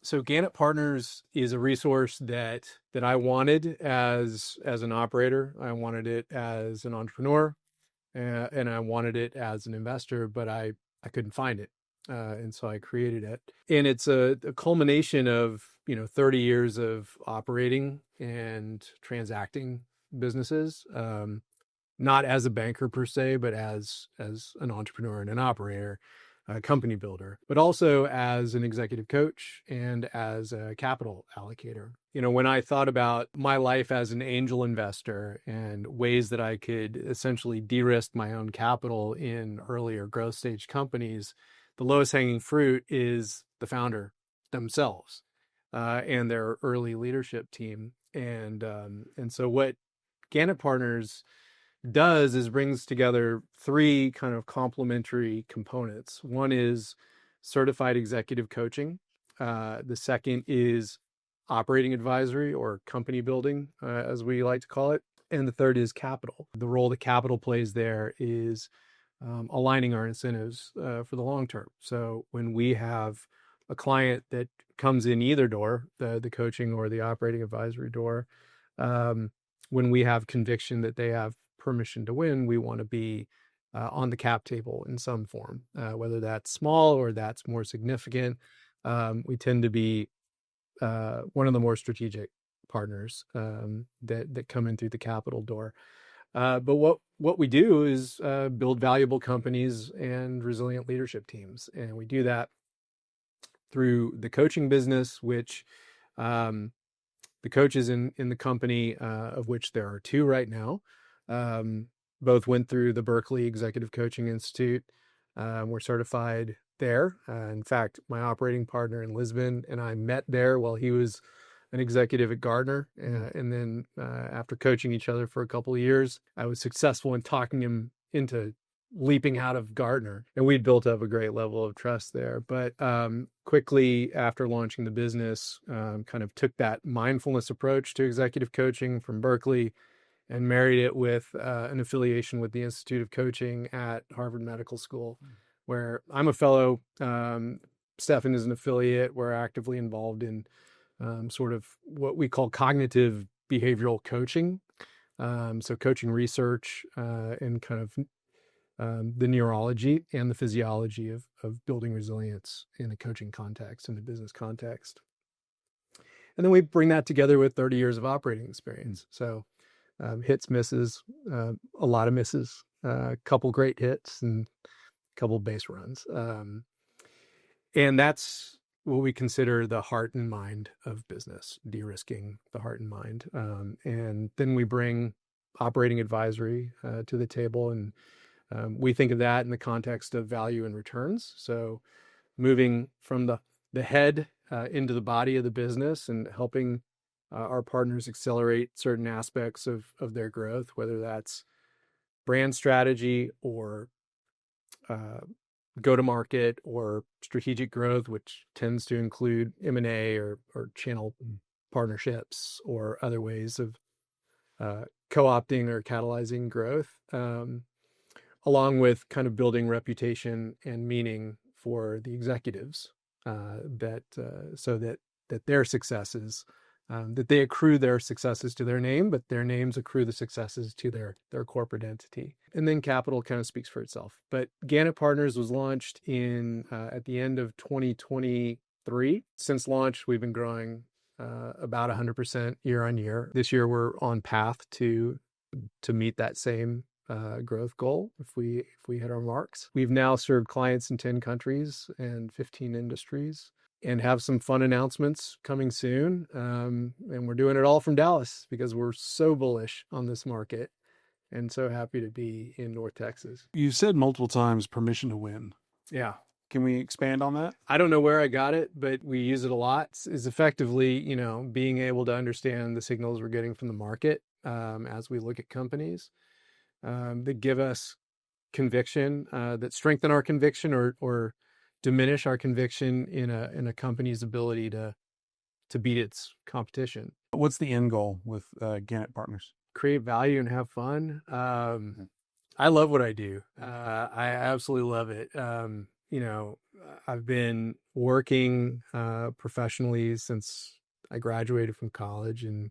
So Gannett.Partners is a resource that I wanted as an operator. I wanted it as an entrepreneur, and I wanted it as an investor, but I couldn't find it. And so I created it. And it's a culmination of, 30 years of operating and transacting businesses, not as a banker per se, but as an entrepreneur and an operator, a company builder, but also as an executive coach and as a capital allocator. When I thought about my life as an angel investor and ways that I could essentially de-risk my own capital in earlier growth stage companies, the lowest hanging fruit is the founder themselves, and their early leadership team. And so what Gannett.Partners does is brings together three kind of complementary components. One is certified executive coaching. The second is operating advisory or company building, as we like to call it. And the third is capital. The role that capital plays there is aligning our incentives for the long term. So when we have a client that comes in either door, the coaching or the operating advisory door, when we have conviction that they have permission to win, we want to be on the cap table in some form, whether that's small or that's more significant. We tend to be one of the more strategic partners that come in through the capital door. But what we do is build valuable companies and resilient leadership teams, and we do that through the coaching business, which the coaches in the company, of which there are two right now, both went through the Berkeley Executive Coaching Institute. We're certified there. In fact, my operating partner in Lisbon and I met there while he was an executive at Gardner. And then after coaching each other for a couple of years, I was successful in talking him into leaping out of Gardner. And we'd built up a great level of trust there. But quickly after launching the business, kind of took that mindfulness approach to executive coaching from Berkeley and married it with an affiliation with the Institute of Coaching at Harvard Medical School, where I'm a fellow. Stefan is an affiliate. We're actively involved in sort of what we call cognitive behavioral coaching. So coaching research and kind of the neurology and the physiology of building resilience in a coaching context, in a business context. And then we bring that together with 30 years of operating experience. So hits, misses, a lot of misses, a couple great hits and a couple base runs. And that's what we consider the heart and mind of business, de-risking the heart and mind. And then we bring operating advisory to the table. And we think of that in the context of value and returns. So moving from the head into the body of the business and helping our partners accelerate certain aspects of their growth, whether that's brand strategy or go-to-market or strategic growth, which tends to include M&A or channel partnerships or other ways of co-opting or catalyzing growth, along with kind of building reputation and meaning for the executives, so that their successes, that they accrue their successes to their name, but their names accrue the successes to their corporate entity. And then capital kind of speaks for itself. But Gannett.Partners was launched at the end of 2023. Since launch, we've been growing about 100% year on year. This year, we're on path to meet that same growth goal if we hit our marks. We've now served clients in 10 countries and 15 industries, and have some fun announcements coming soon. And we're doing it all from Dallas because we're so bullish on this market and so happy to be in North Texas. You said multiple times permission to win. Yeah. Can we expand on that? I don't know where I got it, but we use it a lot. It's effectively, being able to understand the signals we're getting from the market as we look at companies that give us conviction, that strengthen our conviction or diminish our conviction in a company's ability to beat its competition. What's the end goal with Gannett.Partners? Create value and have fun. I love what I do. I absolutely love it. I've been working professionally since I graduated from college in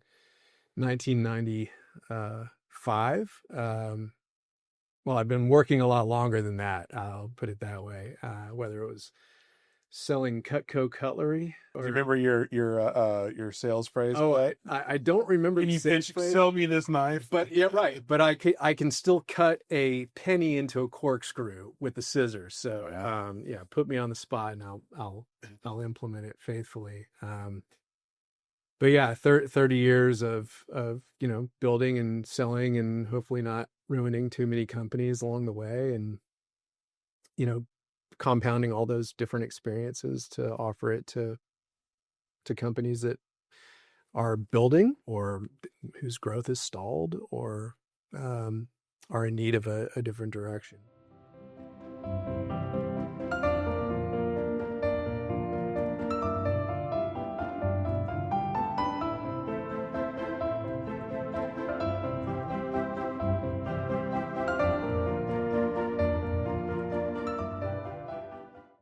1995. Well, I've been working a lot longer than that. I'll put it that way. Whether it was selling Cutco cutlery Do you or remember your sales phrase? I don't remember Can the you sales pitch, phrase, sell me this knife? but yeah, right. But I can still cut a penny into a corkscrew with the scissors. So yeah, put me on the spot and I'll implement it faithfully. But yeah, 30 years of building and selling and hopefully not ruining too many companies along the way, and you know compounding all those different experiences to offer it to companies that are building or whose growth is stalled or are in need of a different direction.